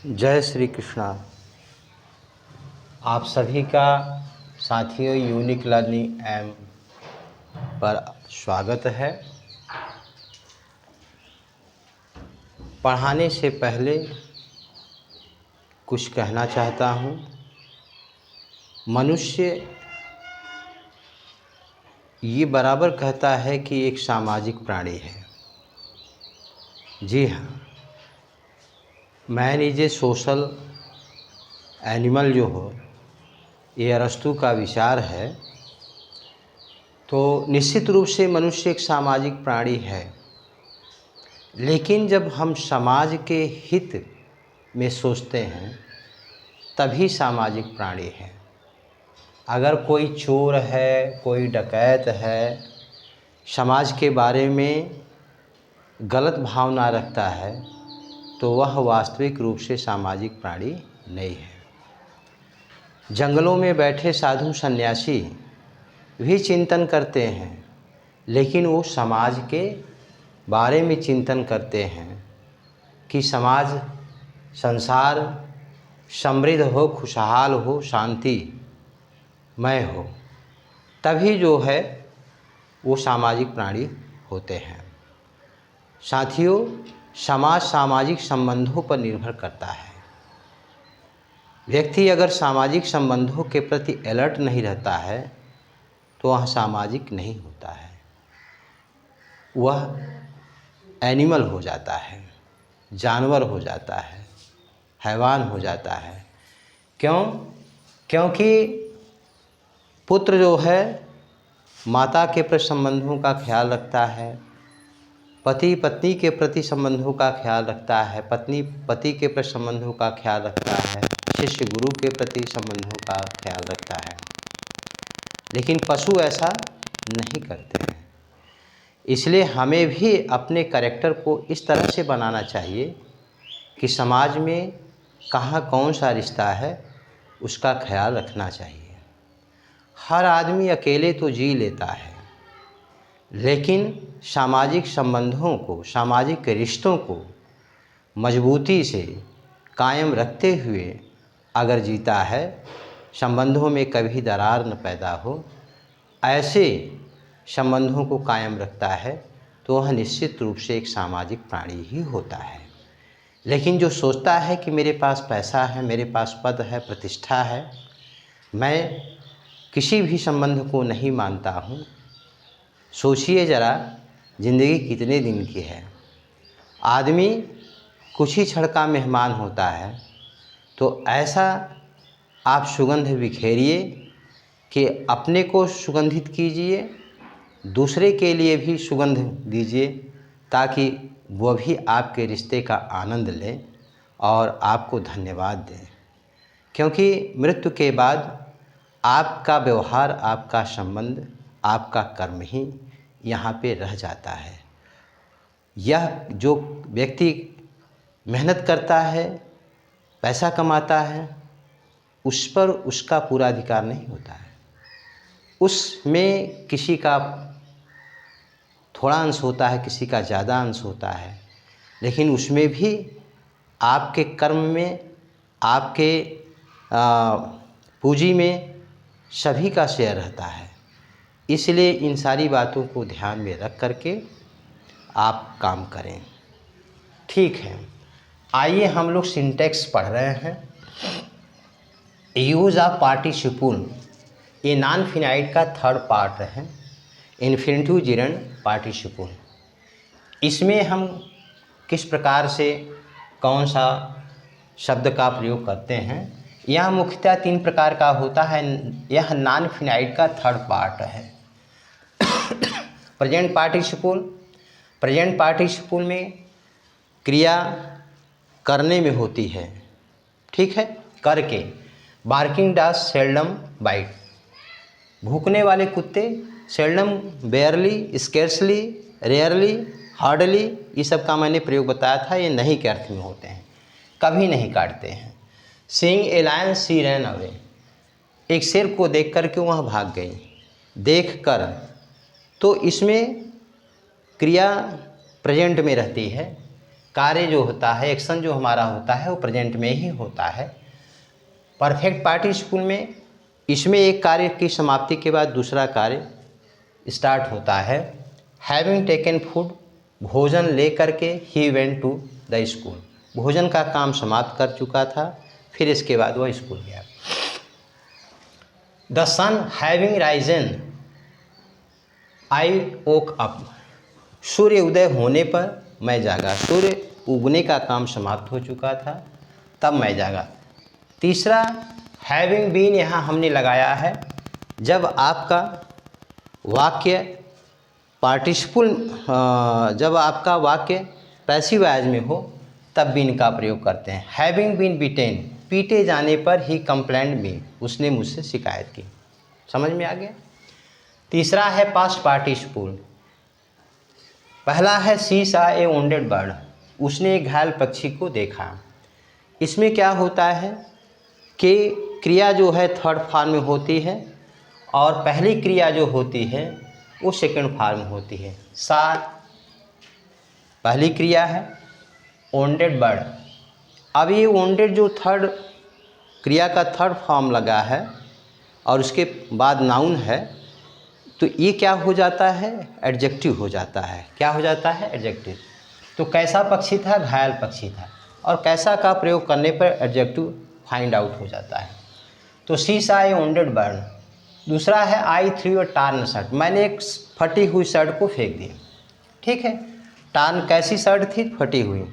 जय श्री कृष्णा। आप सभी का साथियों यूनिक लर्निंग एम पर स्वागत है। पढ़ाने से पहले कुछ कहना चाहता हूँ। मनुष्य ये बराबर कहता है कि एक सामाजिक प्राणी है। जी हाँ, man is a social animal जो हो, ये अरस्तू का विचार है। तो निश्चित रूप से मनुष्य एक सामाजिक प्राणी है, लेकिन जब हम समाज के हित में सोचते हैं तभी सामाजिक प्राणी है। अगर कोई चोर है, कोई डकैत है, समाज के बारे में गलत भावना रखता है तो वह वास्तविक रूप से सामाजिक प्राणी नहीं है। जंगलों में बैठे साधु सन्यासी भी चिंतन करते हैं, लेकिन वो समाज के बारे में चिंतन करते हैं कि समाज संसार समृद्ध हो, खुशहाल हो, शांतिमय हो, तभी जो है वो सामाजिक प्राणी होते हैं। साथियों, समाज सामाजिक संबंधों पर निर्भर करता है। व्यक्ति अगर सामाजिक संबंधों के प्रति अलर्ट नहीं रहता है तो वह सामाजिक नहीं होता है, वह एनिमल हो जाता है, जानवर हो जाता है, हैवान हो जाता है। क्यों? क्योंकि पुत्र जो है माता के प्रति संबंधों का ख्याल रखता है, पति पत्नी के प्रति संबंधों का ख्याल रखता है, पत्नी पति के प्रति संबंधों का ख्याल रखता है, शिष्य गुरु के प्रति संबंधों का ख्याल रखता है। लेकिन पशु ऐसा नहीं करते हैं। इसलिए हमें भी अपने कैरेक्टर को इस तरह से बनाना चाहिए कि समाज में कहाँ कौन सा रिश्ता है उसका ख्याल रखना चाहिए। हर आदमी अकेले तो जी लेता है, लेकिन सामाजिक संबंधों को, सामाजिक रिश्तों को मजबूती से कायम रखते हुए अगर जीता है, संबंधों में कभी दरार न पैदा हो, ऐसे संबंधों को कायम रखता है तो वह निश्चित रूप से एक सामाजिक प्राणी ही होता है। लेकिन जो सोचता है कि मेरे पास पैसा है, मेरे पास पद है, प्रतिष्ठा है, मैं किसी भी संबंध को नहीं मानता हूँ, सोचिए ज़रा ज़िंदगी कितने दिन की है। आदमी कुछ ही क्षण का मेहमान होता है, तो ऐसा आप सुगंध बिखेरिए कि अपने को सुगंधित कीजिए, दूसरे के लिए भी सुगंध दीजिए, ताकि वह भी आपके रिश्ते का आनंद लें और आपको धन्यवाद दें। क्योंकि मृत्यु के बाद आपका व्यवहार, आपका संबंध, आपका कर्म ही यहाँ पे रह जाता है। यह जो व्यक्ति मेहनत करता है, पैसा कमाता है, उस पर उसका पूरा अधिकार नहीं होता है। उसमें किसी का थोड़ा अंश होता है, किसी का ज़्यादा अंश होता है, लेकिन उसमें भी आपके कर्म में, आपके पूंजी में सभी का शेयर रहता है। इसलिए इन सारी बातों को ध्यान में रख करके आप काम करें। ठीक है, आइए हम लोग सिंटेक्स पढ़ रहे हैं। यूज ऑफ पार्टिसिपल, ये नॉन फिनाइट का थर्ड पार्ट है, इन्फिनिटिव जिरंड पार्टिसिपल। इसमें हम किस प्रकार से कौन सा शब्द का प्रयोग करते हैं, यह मुख्यतः 3 प्रकार का होता है। यह नॉन फिनाइट का थर्ड पार्ट है। प्रेजेंट पार्टिसिपल, प्रेजेंट पार्टिसिपल में क्रिया करने में होती है, ठीक है, करके। बार्किंग डॉग सेल्डम बाइट, भूखने वाले कुत्ते सेल्डम, बेयरली, स्केर्सली, रेयरली, हार्डली, ये सब का मैंने प्रयोग बताया था। ये नहीं के अर्थ में होते हैं, कभी नहीं काटते हैं। Seeing a lion she ran away, एक शेर को देख कर के वहाँ भाग गई, देख कर, तो इसमें क्रिया प्रेजेंट में रहती है। कार्य जो होता है, एक्शन जो हमारा होता है वो प्रेजेंट में ही होता है। परफेक्ट पार्टिसिपल में इसमें एक कार्य की समाप्ति के बाद दूसरा कार्य स्टार्ट होता है। हैविंग टेकन फूड, भोजन ले करके ही वेंट टू द स्कूल, भोजन का काम समाप्त कर चुका था, फिर इसके बाद वह स्कूल गया। The sun having risen I woke up, सूर्य उदय होने पर मैं जागा, सूर्य उगने का काम समाप्त हो चुका था तब मैं जागा। तीसरा हैविंग बीन यहाँ हमने लगाया है जब आपका वाक्य पार्टिसिपल, जब आपका वाक्य पैसिव वॉइस में हो तब बीन का प्रयोग करते हैं। हैविंग बीन बीटेन, पीटे जाने पर ही कंप्लेंट मी, उसने मुझसे शिकायत की। समझ में आ गया। तीसरा है पास्ट पार्टिसिपल। पहला है सी सा ए वोंडेड बर्ड, उसने एक घायल पक्षी को देखा। इसमें क्या होता है कि क्रिया जो है थर्ड फॉर्म में होती है और पहली क्रिया जो होती है वो सेकंड फॉर्म में होती है। सा पहली क्रिया है, वोंडेड बर्ड। अब ये वोंडेड जो थर्ड क्रिया का थर्ड फॉर्म लगा है और उसके बाद नाउन है, तो ये क्या हो जाता है, एडजेक्टिव हो जाता है। क्या हो जाता है, एडजेक्टिव। तो कैसा पक्षी था, घायल पक्षी था, और कैसा का प्रयोग करने पर एडजेक्टिव फाइंड आउट हो जाता है। तो सी सा ए वोंडेड बर्ड। दूसरा है आई थ्रू अ टार्न शर्ट, मैंने एक फटी हुई शर्ट को फेंक दिया। ठीक है, टार्न कैसी शर्ट थी, फटी हुई,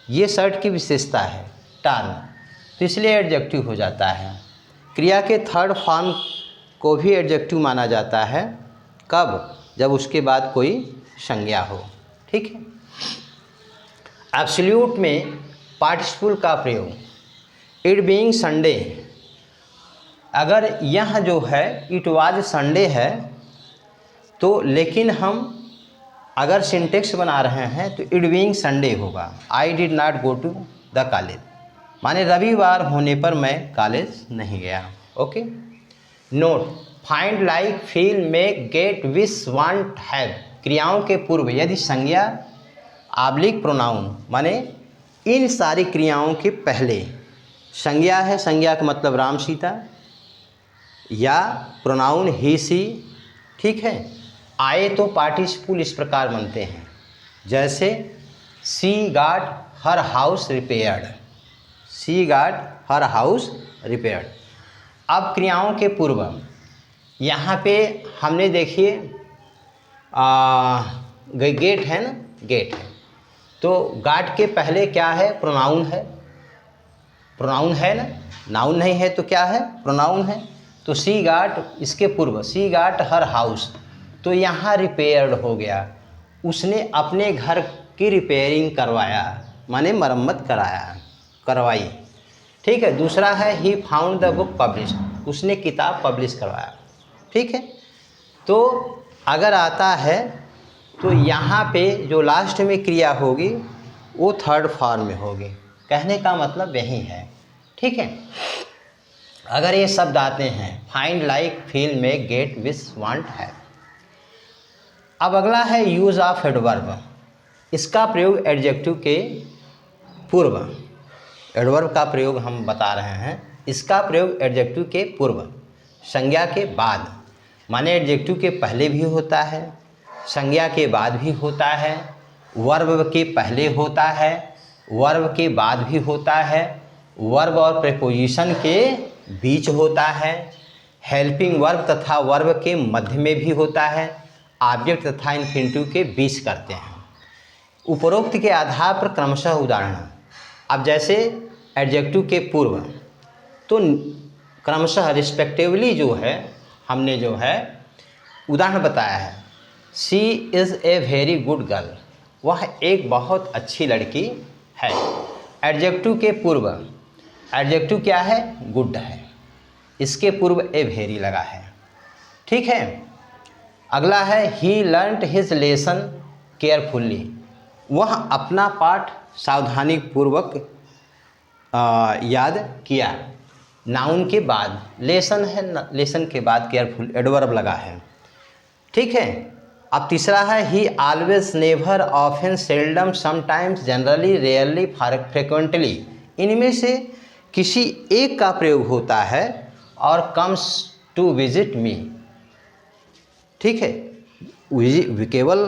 ये शर्ट की विशेषता है टार्न, तो इसलिए एडजेक्टिव हो जाता है। क्रिया के थर्ड फॉर्म को भी एडजेक्टिव माना जाता है, कब, जब उसके बाद कोई संज्ञा हो। ठीक है। एब्सोल्यूट में पार्टिसिपल का प्रयोग, इट बीइंग संडे, अगर यह जो है इट वाज संडे है तो, लेकिन हम अगर सिंटेक्स बना रहे हैं तो इट बीइंग संडे होगा। I did not go to the college, माने रविवार होने पर मैं कॉलेज नहीं गया। Okay. Note, find like feel make get wish want have, क्रियाओं के पूर्व यदि संज्ञा आब्लिक प्रोनाउन, माने इन सारी क्रियाओं के पहले संज्ञा है, संज्ञा का मतलब राम सीता, या प्रोनाउन ही सी, ठीक है, आए तो पार्टिसिपल इस प्रकार बनते हैं, जैसे सी गॉट हर हाउस रिपेयर्ड, सी गॉट हर हाउस रिपेयर्ड। अब क्रियाओं के पूर्व यहाँ पे हमने देखिए गेट है ना, गेट है, तो गाट के पहले क्या है, प्रोनाउन है, प्रोनाउन है ना, नाउन नहीं है तो क्या है, प्रोनाउन है। तो सी गाट, इसके पूर्व सी गाट हर हाउस, तो यहाँ रिपेयर्ड हो गया, उसने अपने घर की रिपेयरिंग करवाया, माने मरम्मत कराया, करवाई। ठीक है। दूसरा है he found the book publish, उसने किताब पब्लिश करवाया। ठीक है। तो अगर आता है तो यहाँ पे जो लास्ट में क्रिया होगी वो थर्ड फॉर्म में होगी, कहने का मतलब यही है। ठीक है। अगर ये शब्द आते हैं find like feel make get wish want है। अब अगला है यूज ऑफ एडवर्ब, इसका प्रयोग एडजेक्टिव के पूर्व, एडवर्ब का प्रयोग हम बता रहे हैं, इसका प्रयोग एडजेक्टिव के पूर्व, संज्ञा के बाद, माने एडजेक्टिव के पहले भी होता है, संज्ञा के बाद भी होता है, वर्ब के पहले होता है, वर्ब के बाद भी होता है, वर्ब और प्रीपोजिशन के बीच होता है, हेल्पिंग वर्ब तथा वर्ब के मध्य में भी होता है, ऑब्जेक्ट तथा इन्फिनिटिव के बीच करते हैं। उपरोक्त के आधार पर क्रमशः उदाहरण, अब जैसे एडजेक्टिव के पूर्व तो क्रमशः रिस्पेक्टिवली जो है हमने जो है उदाहरण बताया है। She is a very good girl, वह एक बहुत अच्छी लड़की है। एडजेक्टिव के पूर्व, एडजेक्टिव क्या है, गुड है, इसके पूर्व ए वेरी लगा है। ठीक है। अगला है ही लर्नड हिज लेसन केयरफुल्ली, वह अपना पाठ सावधानी पूर्वक याद किया। नाउन के बाद लेसन है, लेसन के बाद केयरफुल एडवर्ब लगा है। ठीक है। अब तीसरा है he always, never, often, seldom, sometimes, generally, rarely, frequently. इनमें से किसी एक का प्रयोग होता है और कम्स टू विजिट मी। ठीक है, केवल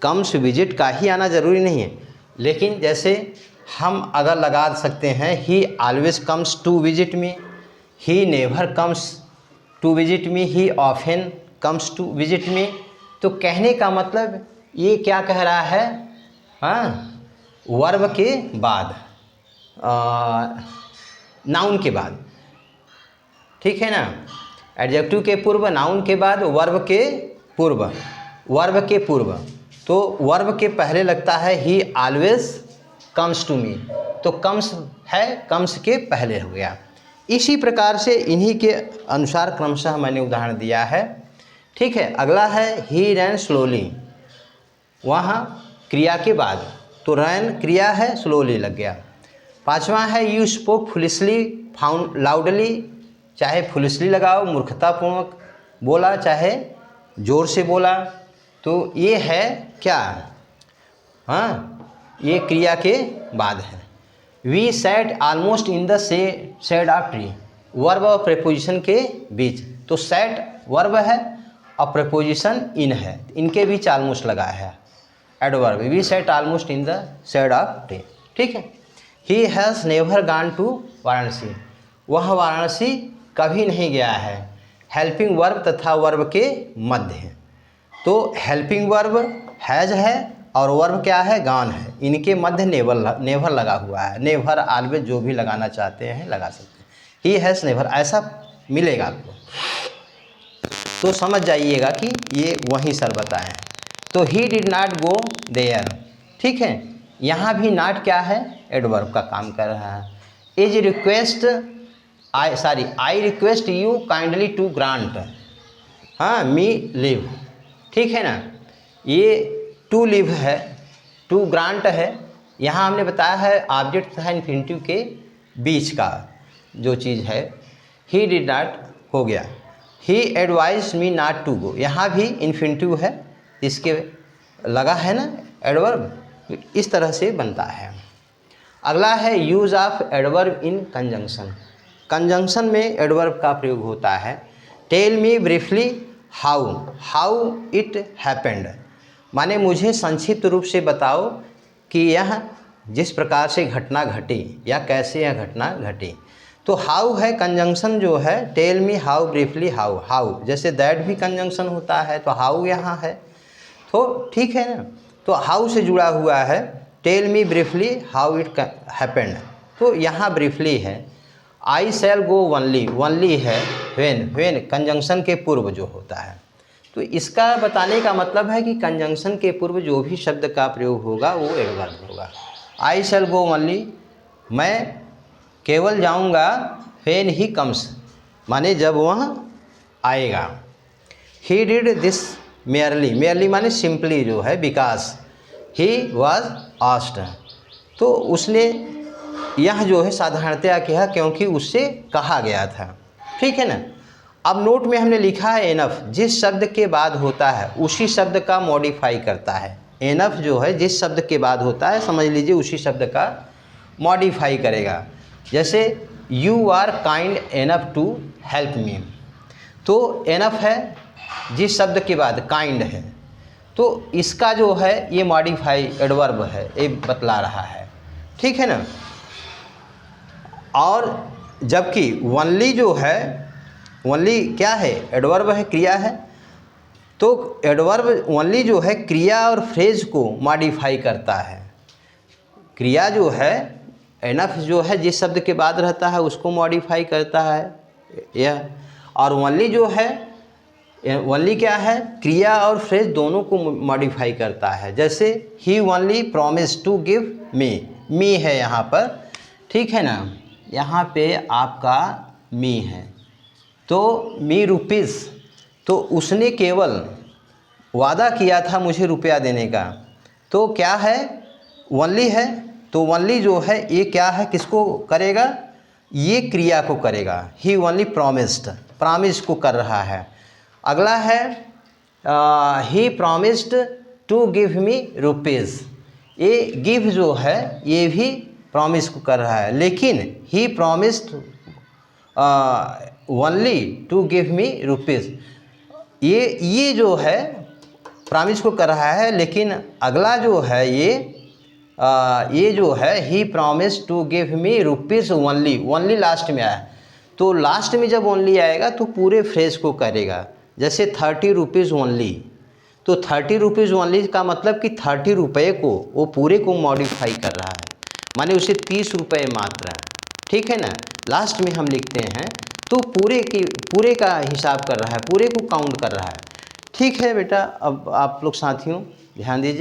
कम्स विजिट का ही आना ज़रूरी नहीं है, लेकिन जैसे हम अगर लगा सकते हैं he always comes to visit me, he never comes to visit me, he often comes to visit me. तो कहने का मतलब ये क्या कह रहा है, हाँ, वर्ब के बाद, नाउन के बाद, ठीक है ना, एडजेक्टिव के पूर्व, नाउन के बाद, वर्ब के पूर्व, वर्ब के पूर्व। तो वर्ब के पहले लगता है he always comes to me, तो कम्स है, कम्स के पहले हो गया। इसी प्रकार से इन्हीं के अनुसार क्रमशः मैंने उदाहरण दिया है। ठीक है, अगला है ही रैन स्लोली, वहाँ क्रिया के बाद, तो रैन क्रिया है, स्लोली लग गया। पांचवा है you spoke foolishly, found loudly, चाहे फुलिशली लगाओ, मूर्खतापूर्वक बोला, चाहे जोर से बोला, तो ये है क्या, हाँ, ये क्रिया के बाद है। We sat almost in the shade of tree, verb और प्रेपोजिशन के बीच, तो सैट वर्ब है और प्रेपोजिशन इन है, इनके बीच ऑलमोस्ट लगा है adverb. We sat almost in the shade of tree. ठीक है, he has never gone to Varanasi, वह वाराणसी कभी नहीं गया है। हेल्पिंग वर्ब तथा वर्ब के मध्य है, तो हेल्पिंग वर्ब हैज़ है और वर्ब क्या है, गॉन है, इनके मध्य नेवर लगा हुआ है। नेवर, ऑलवेज, जो भी लगाना चाहते हैं लगा सकते हैं। ही हैज़ नेवर ऐसा मिलेगा आपको, तो समझ जाइएगा कि ये वही सर बताए हैं। तो he did not go there, ठीक है, यहाँ भी नॉट क्या है, एडवर्ब का काम कर रहा है। Is request I request you kindly to grant, हाँ, मी लिव, ठीक है ना, ये टू लिव है, टू ग्रांट है। यहाँ हमने बताया है ऑब्जेक्ट तथा इन्फिनिटिव के बीच का जो चीज़ है। ही डिड नॉट हो गया, he advised me not to go, यहाँ भी इन्फिनिटिव है, इसके लगा है ना एडवर्ब, इस तरह से बनता है। अगला है use of adverb in conjunction, conjunction में एडवर्ब का प्रयोग होता है। Tell me briefly how it happened, माने मुझे संक्षिप्त रूप से बताओ कि यह जिस प्रकार से घटना घटी या कैसे यह घटना घटी। तो हाउ है कंजंक्शन जो है, tell me how briefly how जैसे दैट भी कंजंक्शन होता है, तो हाउ यहाँ है, तो ठीक है ना, तो हाउ से जुड़ा हुआ है। Tell me briefly how it happened, तो यहाँ ब्रीफली है। आई शैल गो वनली है व्हेन कंजंक्शन के पूर्व जो होता है। तो इसका बताने का मतलब है कि कंजंक्शन के पूर्व जो भी शब्द का प्रयोग होगा वो एडवर्ब होगा। आई शैल गो वनली, मैं केवल जाऊंगा, व्हेन ही कम्स, माने जब वह आएगा। ही डिड दिस मेयरली माने सिंपली जो है, बिकॉज ही वॉज आस्क्ड, तो उसने यह जो है साधारणतया किया क्योंकि उससे कहा गया था। ठीक है ना। अब नोट में हमने लिखा है एनफ, जिस शब्द के बाद होता है उसी शब्द का मॉडिफाई करता है। एनफ जो है जिस शब्द के बाद होता है समझ लीजिए उसी शब्द का मॉडिफाई करेगा। जैसे you are kind enough to help me, तो एनफ है जिस शब्द के बाद काइंड है, तो इसका जो है ये मॉडिफाई एडवर्ब है, ये बतला रहा है। ठीक है ना। और जबकि वनली जो है, वनली क्या है, एडवर्ब है, क्रिया है। तो एडवर्ब वनली जो है क्रिया और फ्रेज को मॉडिफाई करता है। क्रिया जो है एनफ जो है जिस शब्द के बाद रहता है उसको मॉडिफाई करता है यह, और वनली जो है, वनली क्या है, क्रिया और फ्रेज दोनों को मॉडिफाई करता है। जैसे he only promise to give me है यहाँ पर, ठीक है ना, यहाँ पे आपका मी है, तो मी रुपीज़, तो उसने केवल वादा किया था मुझे रुपया देने का, तो क्या है, वनली है। तो वनली जो है ये क्या है, किसको करेगा, ये क्रिया को करेगा। ही वनली प्रॉमिस्ड, प्रॉमिस को कर रहा है। अगला है he promised to give me rupees. ये गिव जो है ये भी प्रॉमिस को कर रहा है, लेकिन he promised only to give me rupees. ये जो है प्रॉमिस को कर रहा है, लेकिन अगला जो है ये जो है he promise to give me rupees only. Only last में आया, तो लास्ट में जब ओनली आएगा तो पूरे फ्रेज को करेगा। जैसे 30 रुपीज़ ओनली, तो 30 रुपीज़ ओनली का मतलब कि 30 रुपये को वो पूरे को मॉडिफाई कर रहा है, माने उसे 30 रुपये मात्र, ठीक है ना। लास्ट में हम लिखते हैं तो पूरे का हिसाब कर रहा है, पूरे को काउंट कर रहा है। ठीक है बेटा, अब आप लोग साथियों ध्यान दीजिए।